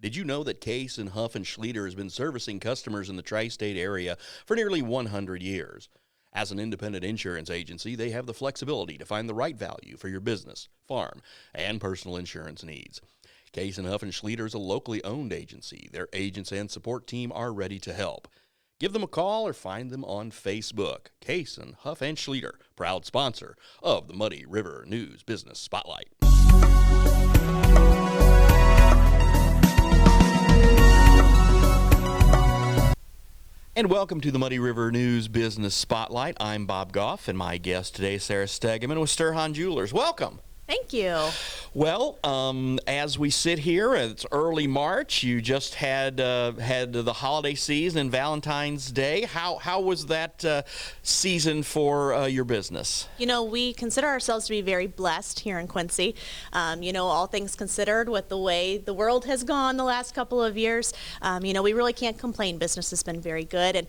Did you know that Case and Huff and Schlieder has been servicing customers in the tri-state area for nearly 100 years? As an independent insurance agency, they have the flexibility to find the right value for your business, farm, and personal insurance needs. Case and Huff and Schlieder is a locally owned agency. Their agents and support team are ready to help. Give them a call or find them on Facebook. Case and Huff and Schlieder, proud sponsor of the Muddy River News Business Spotlight. And welcome to the Muddy River News Business Spotlight. I'm Bob Goff, and my guest today is Sarah Stegeman with Sturhahn Jewelers. Welcome. Thank you. Well, as we sit here, it's early March. You just had the holiday season and Valentine's Day. How was that season for your business? You know, we consider ourselves to be very blessed here in Quincy. All things considered, with the way the world has gone the last couple of years, we really can't complain. Business has been very good, and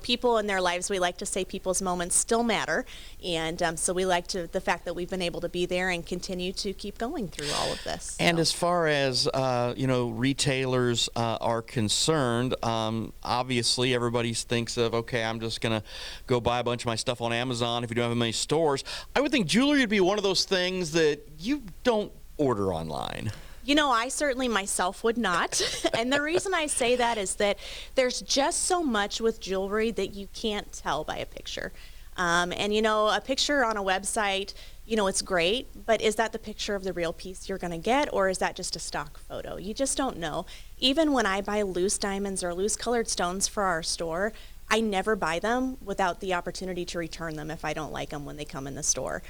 people in their lives, we like to say people's moments still matter, and so we like the fact that we've been able to be there and continue to keep going through all of this. And as far as retailers are concerned, obviously everybody thinks of, okay, I'm just gonna go buy a bunch of my stuff on Amazon if you don't have many stores. I would think jewelry would be one of those things that you don't order online. I certainly myself would not. And the reason I say that is that there's just so much with jewelry that you can't tell by a picture. A picture on a website, it's great, but is that the picture of the real piece you're going to get, or is that just a stock photo? You just don't know. Even when I buy loose diamonds or loose colored stones for our store, I never buy them without the opportunity to return them if I don't like them when they come in the store.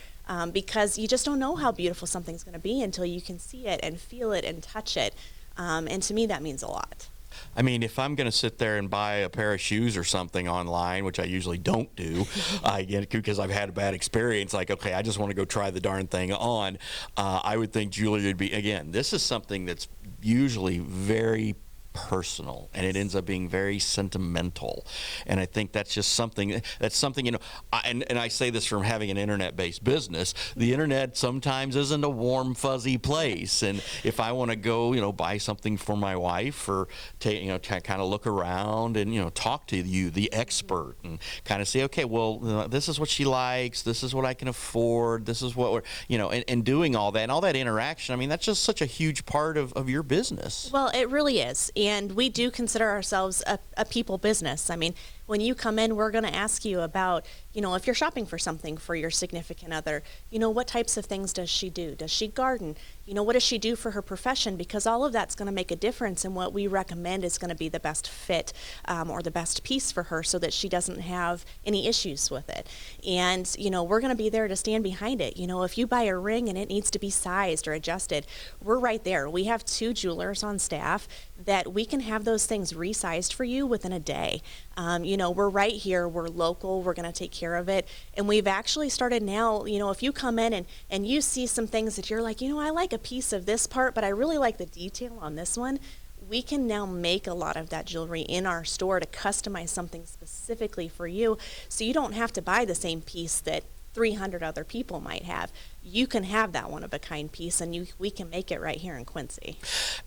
Because you just don't know how beautiful something's going to be until you can see it and feel it and touch it. And to me, that means a lot. I mean, if I'm going to sit there and buy a pair of shoes or something online, which I usually don't do, because I've had a bad experience, like, okay, I just want to go try the darn thing on, I would think jewelry would be, again, this is something that's usually very personal, and it ends up being very sentimental, and I think that's just something and I say this from having an internet-based business. The internet sometimes isn't a warm, fuzzy place, and if I want to go buy something for my wife, or kind of look around and talk to you, the expert, and kind of say, okay, well, this is what she likes, this is what I can afford, this is what we're and doing all that, and all that interaction, I mean, that's just such a huge part of your business. Well, it really is. And we do consider ourselves a people business. I mean, when you come in, we're going to ask you about, if you're shopping for something for your significant other, what types of things does she do? Does she garden? What does she do for her profession? Because all of that's going to make a difference in what we recommend is going to be the best fit or the best piece for her, so that she doesn't have any issues with it. And, we're going to be there to stand behind it. If you buy a ring and it needs to be sized or adjusted, we're right there. We have 2 jewelers on staff that we can have those things resized for you within a day. We're right here, we're local, we're going to take care of it. And we've actually started now, if you come in and you see some things that you're like, I like a piece of this part, but I really like the detail on this one, we can now make a lot of that jewelry in our store to customize something specifically for you, so you don't have to buy the same piece that 300 other people might have. You can have that one-of-a-kind piece, and we can make it right here in Quincy.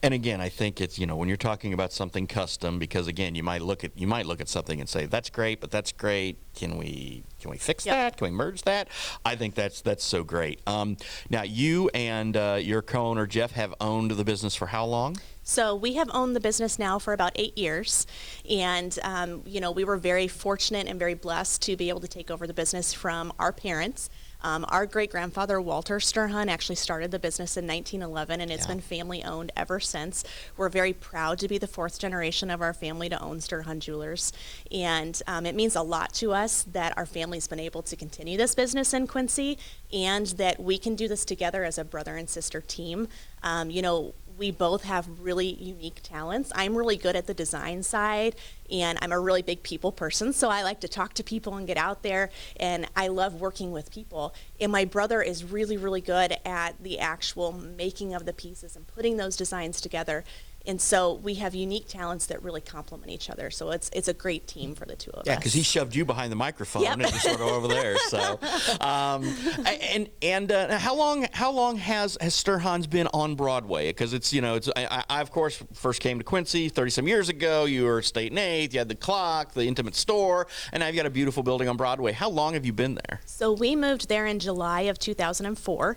And again, I think it's when you're talking about something custom, because again, you might look at something and say, that's great, but that's great. Can we fix that? Can we merge that? I think that's so great. Now, you and your co-owner Jeff have owned the business for how long? So we have owned the business now for about 8 years, and we were very fortunate and very blessed to be able to take over the business from our parents. Our great-grandfather, Walter Sturhahn, actually started the business in 1911, and it's been family-owned ever since. We're very proud to be the 4th generation of our family to own Sturhahn Jewelers, and it means a lot to us that our family's been able to continue this business in Quincy, and that we can do this together as a brother and sister team. We both have really unique talents. I'm really good at the design side, and I'm a really big people person, so I like to talk to people and get out there, and I love working with people. And my brother is really, really good at the actual making of the pieces and putting those designs together. And so we have unique talents that really complement each other. So it's a great team for the two of us. Yeah, because he shoved you behind the microphone Yep. and just sort of over there. So, how long has Sturhahn's been on Broadway? Because I of course first came to Quincy 30-some years ago. You were State and 8th. You had the clock, the intimate store, and now you've got a beautiful building on Broadway. How long have you been there? So we moved there in July of 2004,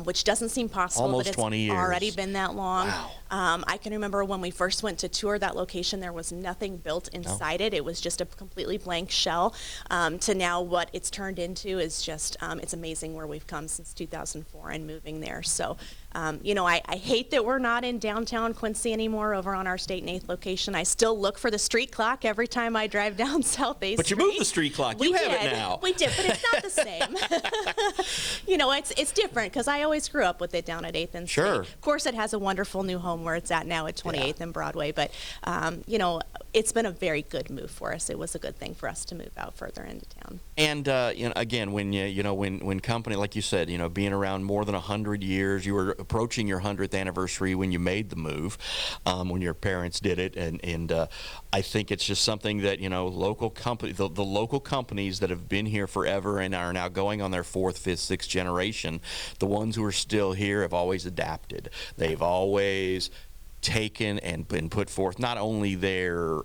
which doesn't seem possible, Almost but it's 20 years. already been that long. Wow. I can remember when we first went to tour that location, there was nothing built inside it. It was just a completely blank shell. To now what it's turned into is just, it's amazing where we've come since 2004 and moving there. So, I hate that we're not in downtown Quincy anymore over on our State and 8th location. I still look for the street clock every time I drive down South 8th But you Street. moved the street clock. You have it now. We did, but it's not the same. It's different because I always grew up with it down at 8th and State. Sure. Of course, it has a wonderful new home where it's at now at 28th and Broadway, but it's been a very good move for us. It was a good thing for us to move out further into town. And again, when company, like you said, being around more than 100 years, you were approaching your 100th anniversary when you made the move, when your parents did it, and I think it's just something that local company, the local companies that have been here forever and are now going on their 4th, 5th, 6th generation, the ones who are still here have always adapted. They've always taken and been put forth not only their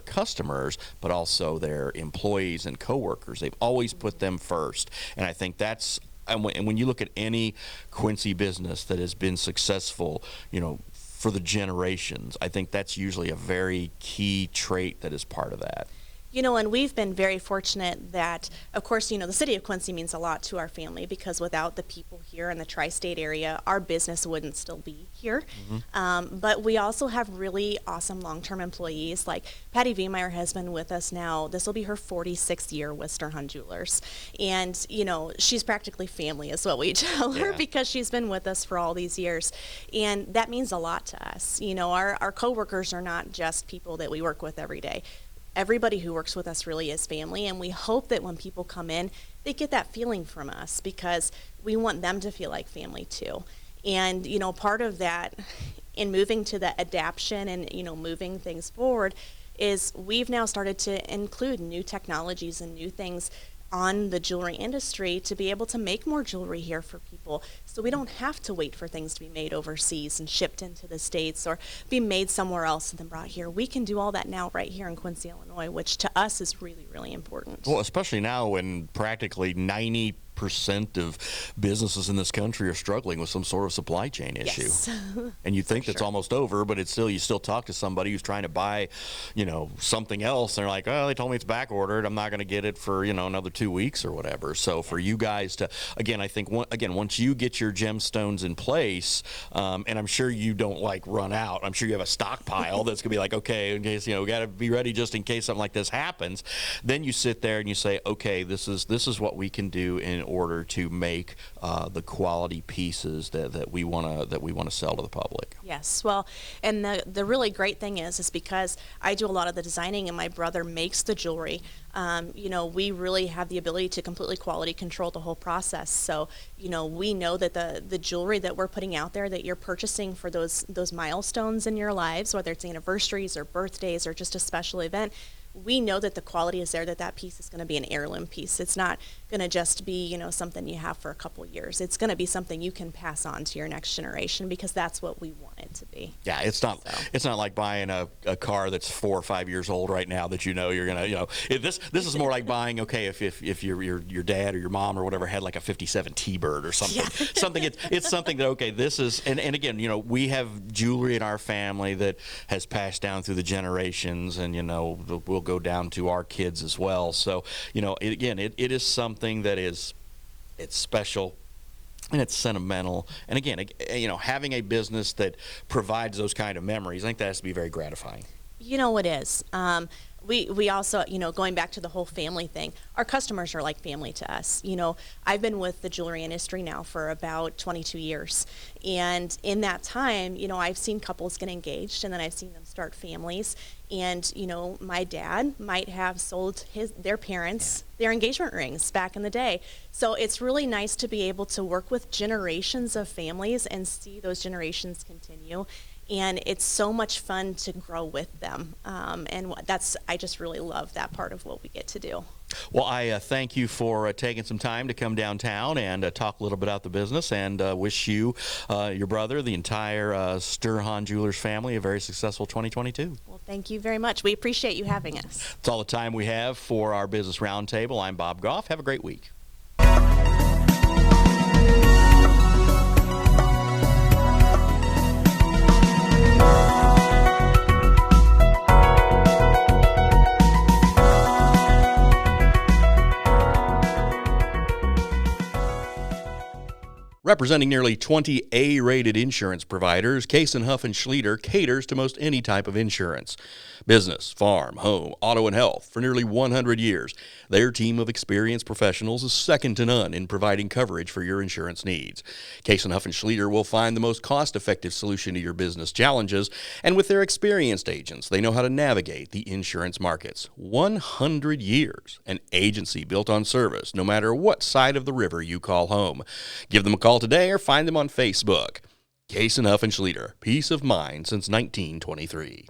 customers but also their employees and coworkers. They've always put them first, and I think that's and when you look at any Quincy business that has been successful, for the generations, I think that's usually a very key trait that is part of that. And we've been very fortunate that, of course, the city of Quincy means a lot to our family because without the people here in the tri-state area, our business wouldn't still be here. Mm-hmm. But we also have really awesome long-term employees. Like Patty Viemeyer has been with us now. This will be her 46th year with Sturhahn Jewelers. And, she's practically family is what we tell her because she's been with us for all these years. And that means a lot to us. Our coworkers are not just people that we work with every day. Everybody who works with us really is family, and we hope that when people come in, they get that feeling from us because we want them to feel like family too. And, part of that in moving to the adaption and, moving things forward is we've now started to include new technologies and new things on the jewelry industry to be able to make more jewelry here for people so we don't have to wait for things to be made overseas and shipped into the States or be made somewhere else and then brought here. We can do all that now right here in Quincy, Illinois, which to us is really, really important. Well, especially now when practically 90% of businesses in this country are struggling with some sort of supply chain issue. Yes. And you think it's almost over, but you still talk to somebody who's trying to buy, something else, and they're like, oh, they told me it's back ordered. I'm not going to get it for, another 2 weeks or whatever. So for you guys to, again, I think, once you get your gemstones in place, and I'm sure you don't run out. I'm sure you have a stockpile that's going to be like, okay, in case, we got to be ready just in case something like this happens. Then you sit there and you say, okay, this is what we can do in order to make the quality pieces that we want to sell to the public. Yes, well, and the really great thing is because I do a lot of the designing and my brother makes the jewelry. We really have the ability to completely quality control the whole process. So, we know that the jewelry that we're putting out there that you're purchasing for those milestones in your lives, whether it's anniversaries or birthdays or just a special event, we know that the quality is there, that piece is going to be an heirloom piece. It's not going to just be, something you have for a couple of years. It's going to be something you can pass on to your next generation because that's what we want it to be. Yeah, it's not like buying a car that's 4 or 5 years old right now that you're going to, this is more like buying, okay, if your dad or your mom or whatever had like a 57 T-Bird or something. Yeah. It's something that, okay, this is, and again, we have jewelry in our family that has passed down through the generations, and, we'll go down to our kids as well. So, it is something that it's special and it's sentimental. And again, having a business that provides those kind of memories, I think that has to be very gratifying. It is. We also, going back to the whole family thing, our customers are like family to us. I've been with the jewelry industry now for about 22 years. And in that time, I've seen couples get engaged and then I've seen them start families. And, my dad might have sold their parents their engagement rings back in the day. So it's really nice to be able to work with generations of families and see those generations continue. and it's so much fun to grow with them. I just really love that part of what we get to do. Well, I thank you for taking some time to come downtown and talk a little bit about the business, and wish you, your brother, the entire Sturhahn Jewelers family a very successful 2022. Well, thank you very much. We appreciate you having us. That's all the time we have for our Business Roundtable. I'm Bob Goff. Have a great week. Representing nearly 20 A-rated insurance providers, Case & Huff & Schlieder caters to most any type of insurance. Business, farm, home, auto, and health for nearly 100 years. Their team of experienced professionals is second to none in providing coverage for your insurance needs. Case & Huff & Schlieder will find the most cost-effective solution to your business challenges, and with their experienced agents, they know how to navigate the insurance markets. 100 years, an agency built on service, no matter what side of the river you call home. Give them a call today or find them on Facebook. Case & Huff & Schlieder, peace of mind since 1923.